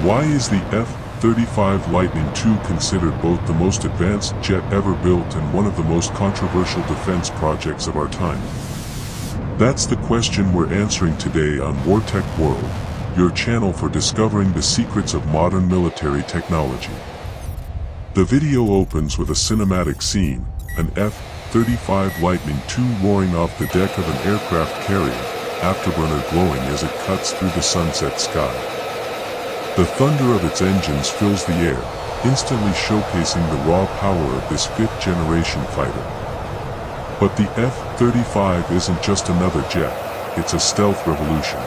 Why is the F-35 Lightning II considered both the most advanced jet ever built and one of the most controversial defense projects of our time? That's the question we're answering today on WarTech World, your channel for discovering the secrets of modern military technology. The video opens with a cinematic scene, an F-35 Lightning II roaring off the deck of an aircraft carrier, afterburner glowing as it cuts through the sunset sky. The thunder of its engines fills the air, instantly showcasing the raw power of this fifth-generation fighter. But the F-35 isn't just another jet, it's a stealth revolution.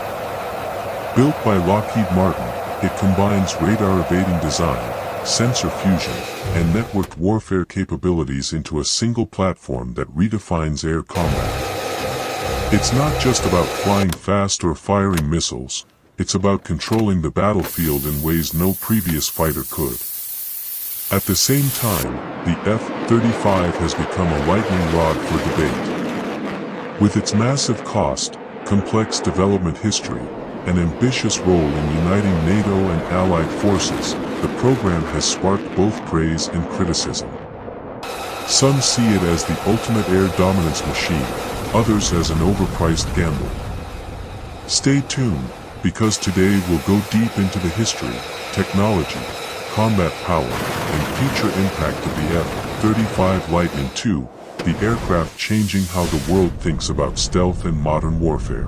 Built by Lockheed Martin, it combines radar-evading design, sensor fusion, and networked warfare capabilities into a single platform that redefines air combat. It's not just about flying fast or firing missiles, it's about controlling the battlefield in ways no previous fighter could. At the same time, the F-35 has become a lightning rod for debate. With its massive cost, complex development history, and ambitious role in uniting NATO and allied forces, the program has sparked both praise and criticism. Some see it as the ultimate air dominance machine, others as an overpriced gamble. Stay tuned, because today we'll go deep into the history, technology, combat power, and future impact of the F-35 Lightning II, the aircraft changing how the world thinks about stealth and modern warfare.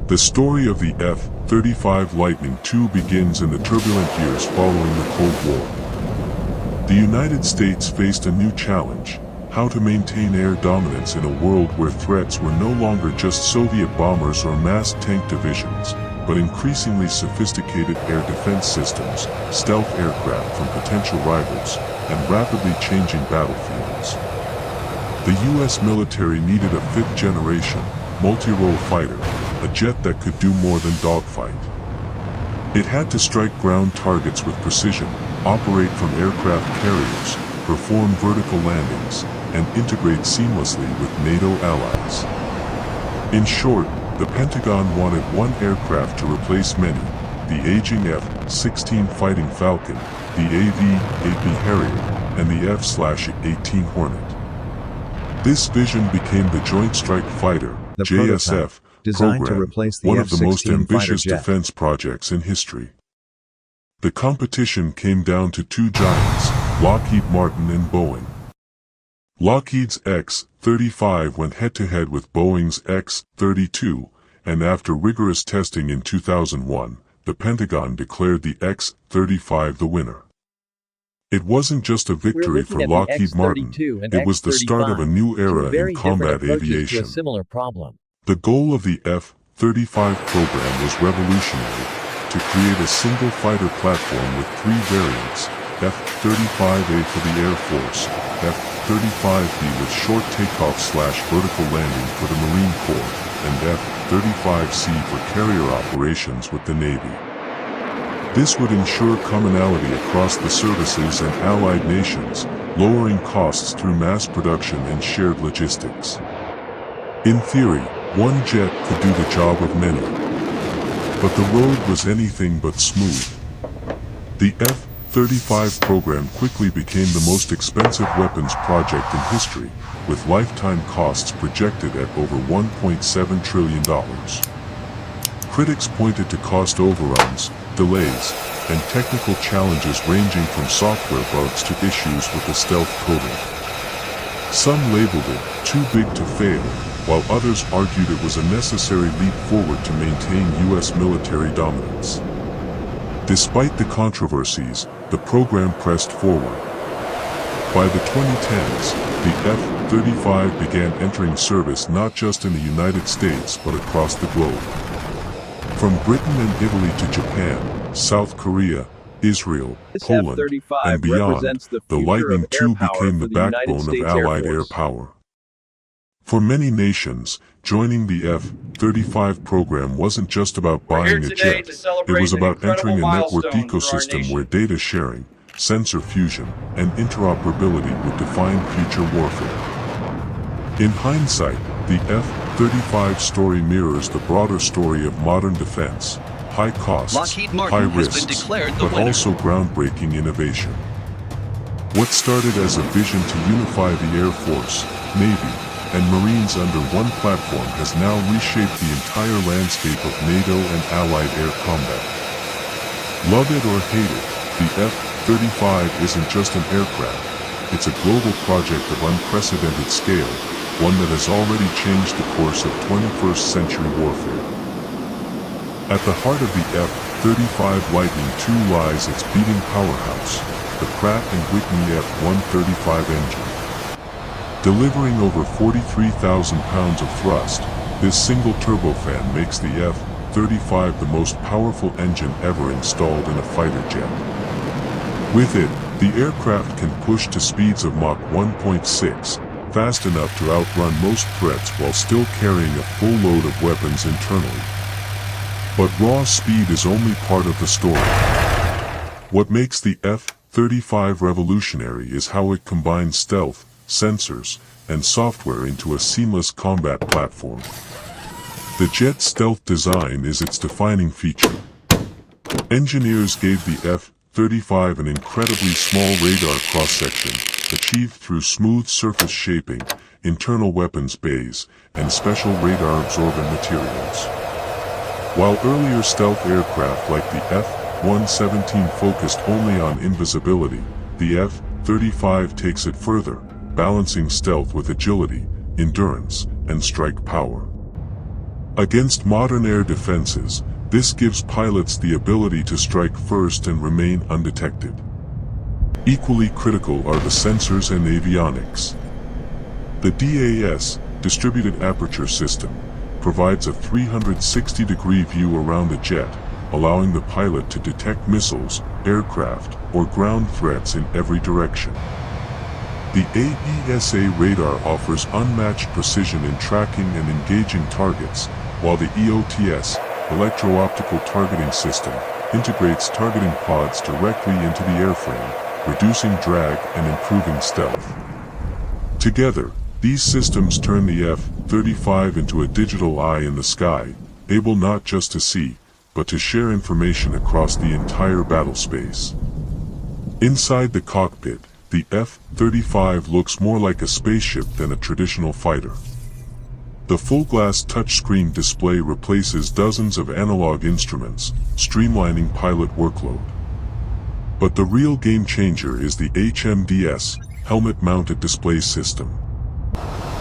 The story of the F-35 Lightning II begins in the turbulent years following the Cold War. The United States faced a new challenge: how to maintain air dominance in a world where threats were no longer just Soviet bombers or massed tank divisions, but increasingly sophisticated air defense systems, stealth aircraft from potential rivals, and rapidly changing battlefields. The U.S. military needed a fifth-generation, multirole fighter, a jet that could do more than dogfight. It had to strike ground targets with precision, operate from aircraft carriers, perform vertical landings, and integrate seamlessly with NATO allies. In short, the Pentagon wanted one aircraft to replace many: the aging F-16 Fighting Falcon, the AV-8B Harrier, and the F-18 Hornet. This vision became the Joint Strike Fighter (JSF) designed to program, replace the one of the most F-16 ambitious fighter jet. defense projects in history. The competition came down to two giants, Lockheed Martin and Boeing. Lockheed's X-35 went head-to-head with Boeing's X-32, and after rigorous testing in 2001, the Pentagon declared the X-35 the winner. It wasn't just a victory for Lockheed Martin, it was the start of a new era in combat aviation. The goal of the F-35 program was revolutionary: to create a single fighter platform with three variants: F-35A for the Air Force, F-35B with short takeoff/vertical landing for the Marine Corps, and F-35C for carrier operations with the Navy. This would ensure commonality across the services and allied nations, lowering costs through mass production and shared logistics. In theory, one jet could do the job of many. But the road was anything but smooth. The F-35 program quickly became the most expensive weapons project in history, with lifetime costs projected at over $1.7 trillion. Critics pointed to cost overruns, delays, and technical challenges ranging from software bugs to issues with the stealth coding. Some labeled it too big to fail, while others argued it was a necessary leap forward to maintain U.S. military dominance. Despite the controversies, the program pressed forward. By the 2010s, the F-35 began entering service not just in the United States but across the globe. From Britain and Italy to Japan, South Korea, Israel, Poland, and beyond, the Lightning II became the backbone of Allied air power. For many nations, joining the F-35 program wasn't just about buying a jet, it was about entering a networked ecosystem where data sharing, sensor fusion, and interoperability would define future warfare. In hindsight, the F-35 story mirrors the broader story of modern defense: high costs, Lockheed Martin high has risks, been declared the but winner. also groundbreaking innovation. What started as a vision to unify the Air Force, Navy, and Marines under one platform has now reshaped the entire landscape of NATO and Allied air combat. Love it or hate it, the F-35 isn't just an aircraft, it's a global project of unprecedented scale, one that has already changed the course of 21st century warfare. At the heart of the F-35 Lightning II lies its beating powerhouse, the Pratt Whitney F135 engine. Delivering over 43,000 pounds of thrust, this single turbofan makes the F-35 the most powerful engine ever installed in a fighter jet. With it, the aircraft can push to speeds of Mach 1.6, fast enough to outrun most threats while still carrying a full load of weapons internally. But raw speed is only part of the story. What makes the F-35 revolutionary is how it combines stealth, sensors, and software into a seamless combat platform. The jet's stealth design is its defining feature. Engineers gave the F-35 an incredibly small radar cross-section, achieved through smooth surface shaping, internal weapons bays, and special radar-absorbent materials. While earlier stealth aircraft like the F-117 focused only on invisibility, the F-35 takes it further, balancing stealth with agility, endurance, and strike power. Against modern air defenses, this gives pilots the ability to strike first and remain undetected. Equally critical are the sensors and avionics. The DAS, Distributed Aperture System, provides a 360-degree view around the jet, allowing the pilot to detect missiles, aircraft, or ground threats in every direction. The AESA radar offers unmatched precision in tracking and engaging targets, while the EOTS, Electro-Optical Targeting System, integrates targeting pods directly into the airframe, reducing drag and improving stealth. Together, these systems turn the F-35 into a digital eye in the sky, able not just to see, but to share information across the entire battle space. Inside the cockpit, the F-35 looks more like a spaceship than a traditional fighter. The full-glass touchscreen display replaces dozens of analog instruments, streamlining pilot workload. But the real game-changer is the HMDS, Helmet-Mounted Display System.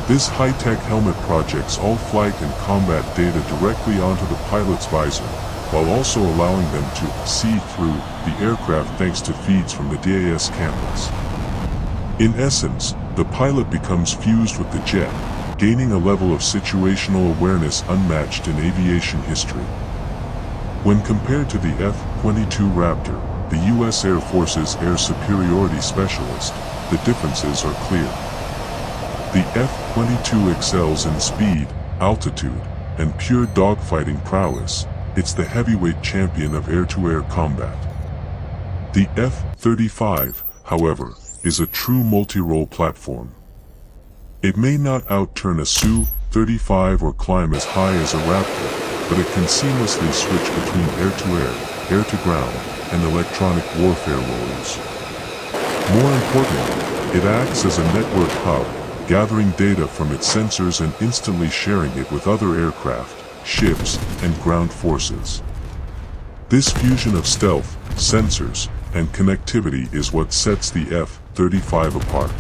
This high-tech helmet projects all flight and combat data directly onto the pilot's visor, while also allowing them to see through the aircraft thanks to feeds from the DAS cameras. In essence, the pilot becomes fused with the jet, gaining a level of situational awareness unmatched in aviation history. When compared to the F-22 Raptor, the U.S. Air Force's Air Superiority Specialist, the differences are clear. The F-22 excels in speed, altitude, and pure dogfighting prowess. It's the heavyweight champion of air-to-air combat. The F-35, however, is a true multi-role platform. It may not outturn a Su-35 or climb as high as a Raptor, but it can seamlessly switch between air-to-air, air-to-ground, and electronic warfare roles. More importantly, it acts as a network hub, gathering data from its sensors and instantly sharing it with other aircraft, ships, and ground forces. This fusion of stealth, sensors, and connectivity is what sets the F-35 apart.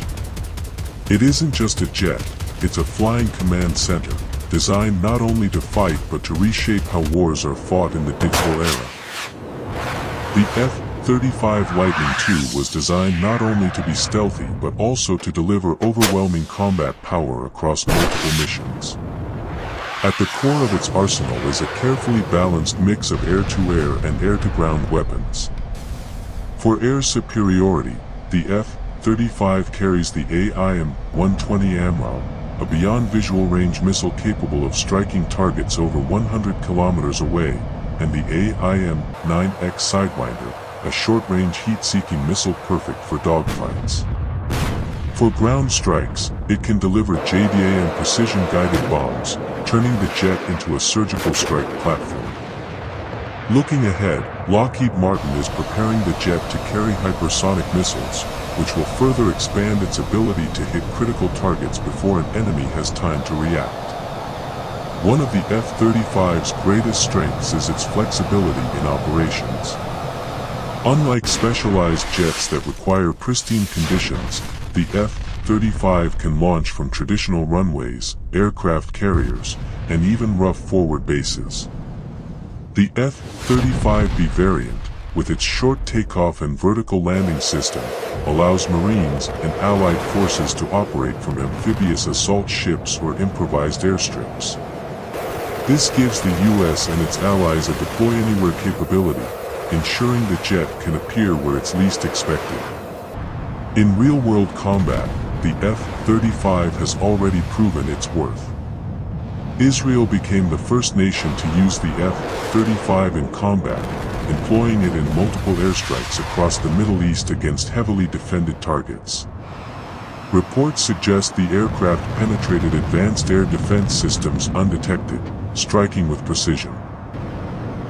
It isn't just a jet, it's a flying command center, designed not only to fight but to reshape how wars are fought in the digital era. The F-35 Lightning II was designed not only to be stealthy but also to deliver overwhelming combat power across multiple missions. At the core of its arsenal is a carefully balanced mix of air-to-air and air-to-ground weapons. For air superiority, the F-35 carries the AIM-120 AMRAAM, a beyond visual range missile capable of striking targets over 100 kilometers away, and the AIM-9X Sidewinder, a short-range heat-seeking missile perfect for dogfights. For ground strikes, it can deliver JDAM precision-guided bombs, turning the jet into a surgical strike platform. Looking ahead, Lockheed Martin is preparing the jet to carry hypersonic missiles, which will further expand its ability to hit critical targets before an enemy has time to react. One of the F-35's greatest strengths is its flexibility in operations. Unlike specialized jets that require pristine conditions, the F-35 can launch from traditional runways, aircraft carriers, and even rough forward bases. The F-35B variant, with its short takeoff and vertical landing system, allows Marines and Allied forces to operate from amphibious assault ships or improvised airstrips. This gives the U.S. and its allies a deploy-anywhere capability, ensuring the jet can appear where it's least expected. In real-world combat, the F-35 has already proven its worth. Israel became the first nation to use the F-35 in combat, employing it in multiple airstrikes across the Middle East against heavily defended targets. Reports suggest the aircraft penetrated advanced air defense systems undetected, striking with precision.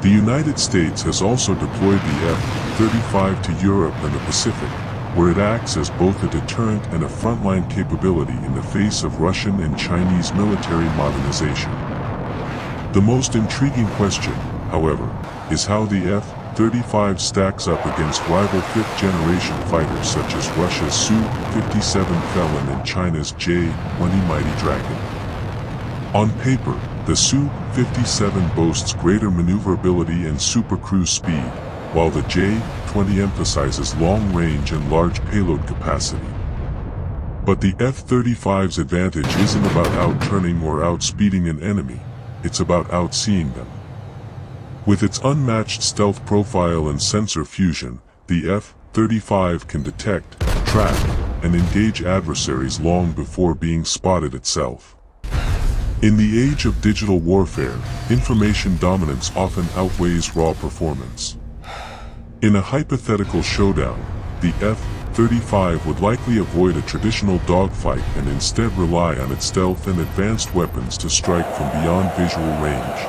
The United States has also deployed the F-35 to Europe and the Pacific, where it acts as both a deterrent and a frontline capability in the face of Russian and Chinese military modernization. The most intriguing question, however, is how the F-35 stacks up against rival fifth-generation fighters such as Russia's Su-57 Felon and China's J-20 Mighty Dragon. On paper, the Su-57 boasts greater maneuverability and supercruise speed, while the J-20 emphasizes long range and large payload capacity. But the F-35's advantage isn't about outturning or outspeeding an enemy, it's about outseeing them. With its unmatched stealth profile and sensor fusion, the F-35 can detect, track, and engage adversaries long before being spotted itself. In the age of digital warfare, information dominance often outweighs raw performance. In a hypothetical showdown, the F-35 would likely avoid a traditional dogfight and instead rely on its stealth and advanced weapons to strike from beyond visual range.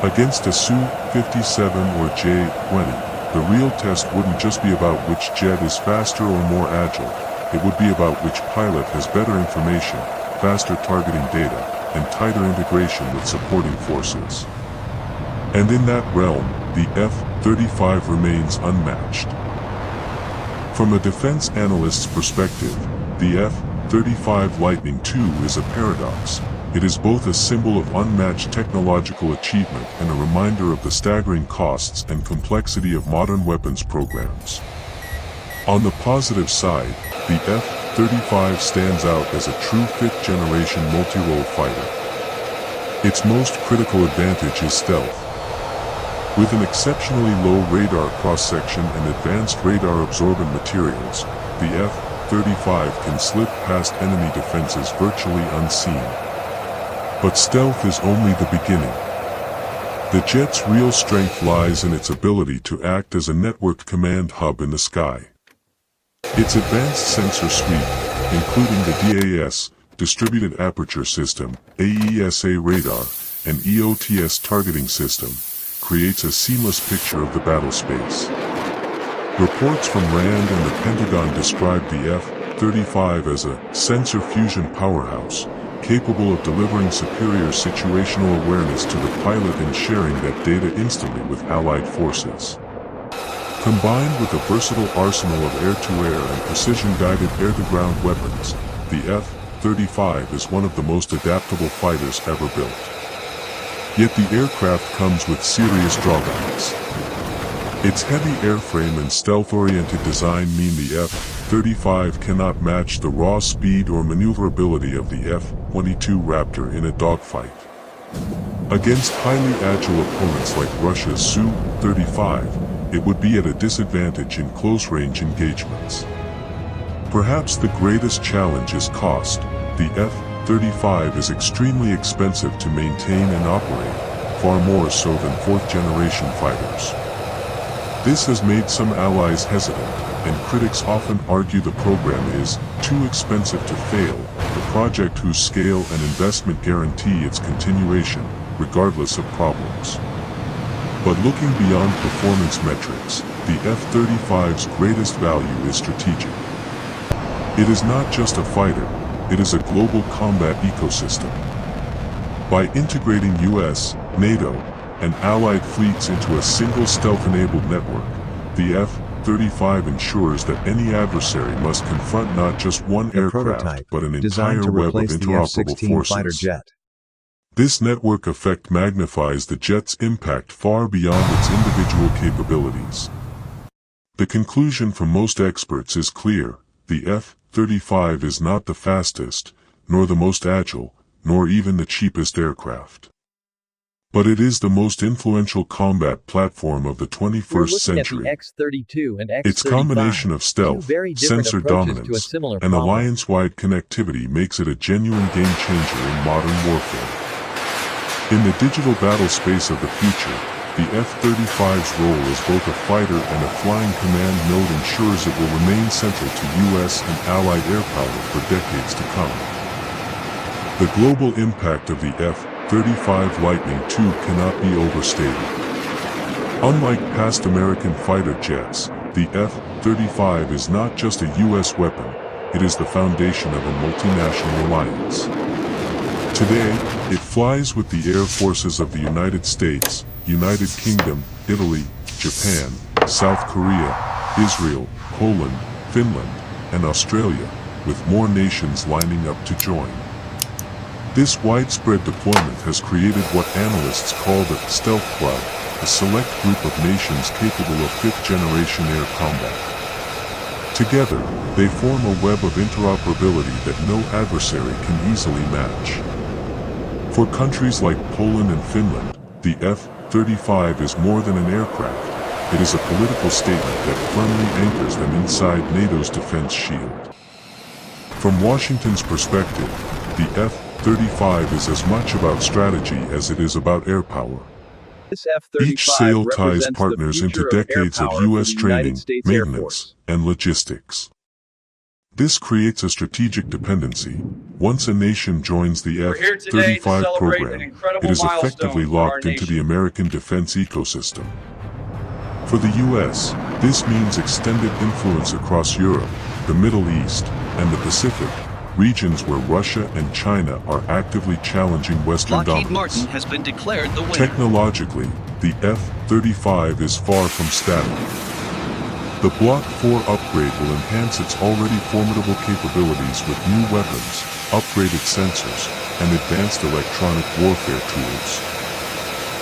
Against a Su-57 or J-20, the real test wouldn't just be about which jet is faster or more agile, it would be about which pilot has better information, faster targeting data, and tighter integration with supporting forces. And in that realm, the F-35 remains unmatched. From a defense analyst's perspective, the F-35 Lightning II is a paradox. It is both a symbol of unmatched technological achievement and a reminder of the staggering costs and complexity of modern weapons programs. On the positive side, the F-35 stands out as a true fifth-generation multirole fighter. Its most critical advantage is stealth. With an exceptionally low radar cross-section and advanced radar-absorbent materials, the F-35 can slip past enemy defenses virtually unseen. But stealth is only the beginning. The jet's real strength lies in its ability to act as a networked command hub in the sky. Its advanced sensor suite, including the DAS, Distributed Aperture System, AESA radar, and EOTS targeting system, creates a seamless picture of the battle space. Reports from RAND and the Pentagon describe the F-35 as a sensor fusion powerhouse, capable of delivering superior situational awareness to the pilot and sharing that data instantly with Allied forces. Combined with a versatile arsenal of air-to-air and precision-guided air-to-ground weapons, the F-35 is one of the most adaptable fighters ever built. Yet the aircraft comes with serious drawbacks. Its heavy airframe and stealth-oriented design mean the F-35 cannot match the raw speed or maneuverability of the F-22 Raptor in a dogfight. Against highly agile opponents like Russia's Su-35, it would be at a disadvantage in close-range engagements. Perhaps the greatest challenge is cost. The F-35 is extremely expensive to maintain and operate, far more so than fourth-generation fighters. This has made some allies hesitant, and critics often argue the program is too expensive to fail, the project whose scale and investment guarantee its continuation, regardless of problems. But looking beyond performance metrics, the F-35's greatest value is strategic. It is not just a fighter, it is a global combat ecosystem. By integrating US, NATO, and allied fleets into a single stealth-enabled network, the F-35 ensures that any adversary must confront not just one aircraft but an entire web of interoperable forces. This network effect magnifies the jet's impact far beyond its individual capabilities. The conclusion from most experts is clear: the F-35 is not the fastest, nor the most agile, nor even the cheapest aircraft. But it is the most influential combat platform of the 21st century. Its combination of stealth, sensor dominance, and alliance-wide connectivity makes it a genuine game-changer in modern warfare. In the digital battle space of the future, the F-35's role as both a fighter and a flying command node ensures it will remain central to US and Allied airpower for decades to come. The global impact of the F-35 Lightning II cannot be overstated. Unlike past American fighter jets, the F-35 is not just a US weapon, it is the foundation of a multinational alliance. Today, it flies with the air forces of the United States, United Kingdom, Italy, Japan, South Korea, Israel, Poland, Finland, and Australia, with more nations lining up to join. This widespread deployment has created what analysts call the stealth cloud, a select group of nations capable of fifth-generation air combat. Together, they form a web of interoperability that no adversary can easily match. For countries like Poland and Finland, the F-35 is more than an aircraft. It is a political statement that firmly anchors them inside NATO's defense shield. From Washington's perspective, the F-35 is as much about strategy as it is about air power. Each sale ties partners into decades of U.S. training, maintenance, and logistics. This creates a strategic dependency. Once a nation joins the F-35 program, it is effectively locked into the American defense ecosystem. For the U.S., this means extended influence across Europe, the Middle East, and the Pacific, regions where Russia and China are actively challenging Western dominance. Lockheed Martin has been declared the winner. Technologically, the F-35 is far from static. The Block 4 upgrade will enhance its already formidable capabilities with new weapons, upgraded sensors, and advanced electronic warfare tools.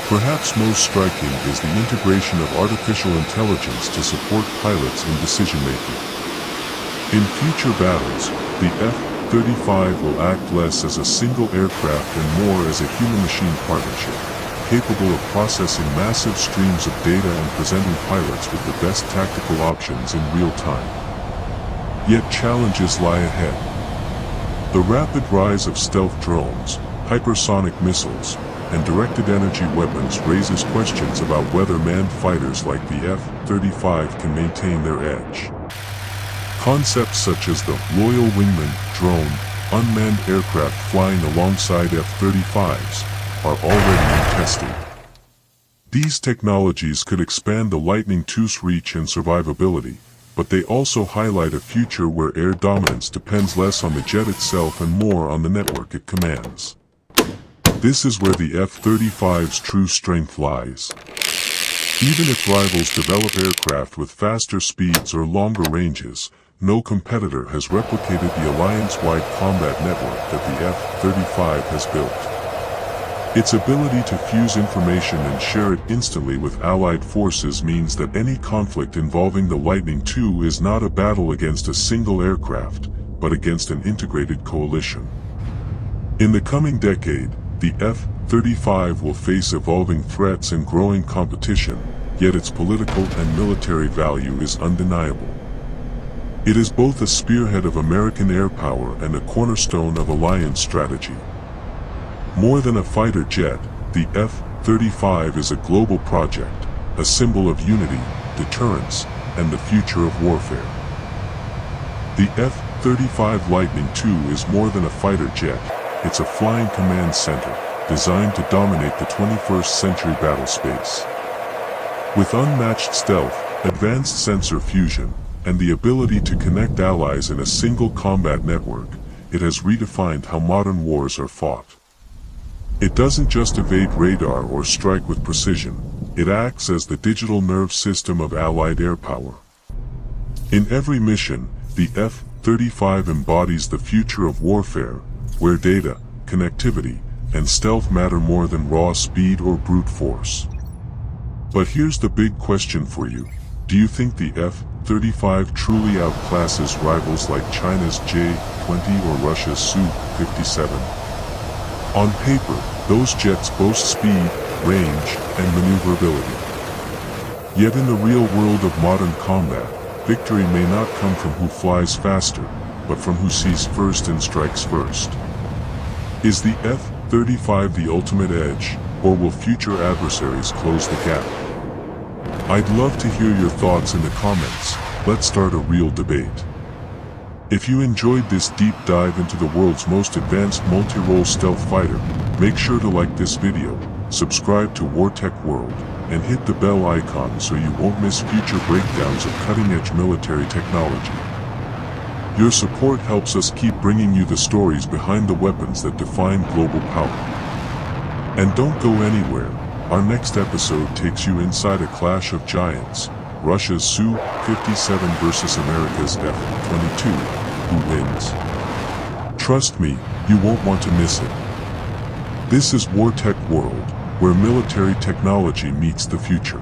Perhaps most striking is the integration of artificial intelligence to support pilots in decision-making. In future battles, the F-35 will act less as a single aircraft and more as a human-machine partnership, capable of processing massive streams of data and presenting pilots with the best tactical options in real time. Yet challenges lie ahead. The rapid rise of stealth drones, hypersonic missiles, and directed energy weapons raises questions about whether manned fighters like the F-35 can maintain their edge. Concepts such as the Loyal Wingman drone, unmanned aircraft flying alongside F-35s, are already in testing. These technologies could expand the Lightning II's reach and survivability, but they also highlight a future where air dominance depends less on the jet itself and more on the network it commands. This is where the F-35's true strength lies. Even if rivals develop aircraft with faster speeds or longer ranges, no competitor has replicated the alliance-wide combat network that the F-35 has built. Its ability to fuse information and share it instantly with allied forces means that any conflict involving the Lightning II is not a battle against a single aircraft, but against an integrated coalition. In the coming decade, the F-35 will face evolving threats and growing competition, yet its political and military value is undeniable. It is both a spearhead of American air power and a cornerstone of alliance strategy. More than a fighter jet, the F-35 is a global project, a symbol of unity, deterrence, and the future of warfare. The F-35 Lightning II is more than a fighter jet, it's a flying command center, designed to dominate the 21st century battle space. With unmatched stealth, advanced sensor fusion, and the ability to connect allies in a single combat network, it has redefined how modern wars are fought. It doesn't just evade radar or strike with precision, it acts as the digital nerve system of allied airpower. In every mission, the F-35 embodies the future of warfare, where data, connectivity, and stealth matter more than raw speed or brute force. But here's the big question for you. Do you think the F-35 truly outclasses rivals like China's J-20 or Russia's Su-57? On paper, those jets boast speed, range, and maneuverability. Yet in the real world of modern combat, victory may not come from who flies faster, but from who sees first and strikes first. Is the F-35 the ultimate edge, or will future adversaries close the gap? I'd love to hear your thoughts in the comments. Let's start a real debate. If you enjoyed this deep dive into the world's most advanced multi-role stealth fighter, make sure to like this video, subscribe to WarTech World, and hit the bell icon so you won't miss future breakdowns of cutting-edge military technology. Your support helps us keep bringing you the stories behind the weapons that define global power. And don't go anywhere. Our next episode takes you inside a clash of giants, Russia's Su-57 versus America's F-22. Who wins? Trust me, you won't want to miss it. This is WarTech World, where military technology meets the future.